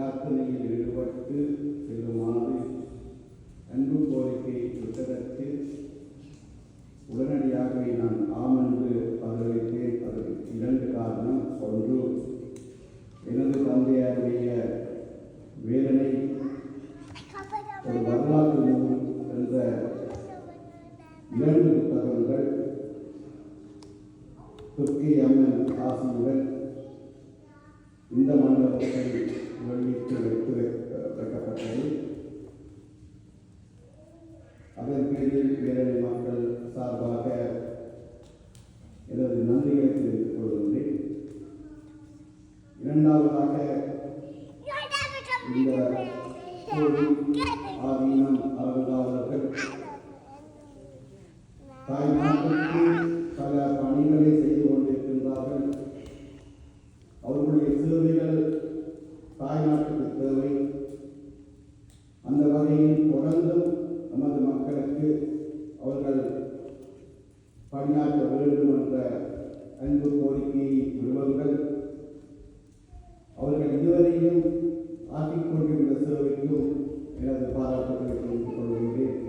பிரார்த்தனையில் ஈடுபட்டு செல்லுமாறு அன்பு கோரிக்கை விட்டதற்கு உடனடியாகவே நான் ஆம் என்று பதிலளித்தேன். அதற்கு 2 காரணம். ஒன்று, எனது தந்தையாருடைய வேதனை ஒரு வரலாற்று நூல் என்ற 2 புத்தகங்கள் துர்க்கி அம்மன் ஆசியுடன் இந்த மண்டபத்தை வெளியிட்டு வைக்கப்பட்டது. அதன் பேரில் வேதனை மக்கள் சார்பாக எனது நன்றிகளை தெரிவித்துக் கொள்கின்றேன். இரண்டாவதாக, இந்த ஆதீனம் அறங்காவலர்கள் தாய்நாட்டுக்கு பல பணிகளை செய்து கொண்டிருக்கின்றார்கள். அவர்களுடைய சேவைகள் தாய்நாட்டுக்கு தேவை. அந்த வகையில் தொடர்ந்தும் நமது மக்களுக்கு அவர்கள் பணியாற்ற வேண்டும் என்ற அன்பு கோரிக்கையை விடுவங்கள் அவர்கள் இதுவரையும் ஆற்றிக்கொண்டிருந்த சேவைக்கும் எனது பாராட்டுகளை தெரிவித்துக் கொள்கின்றேன்.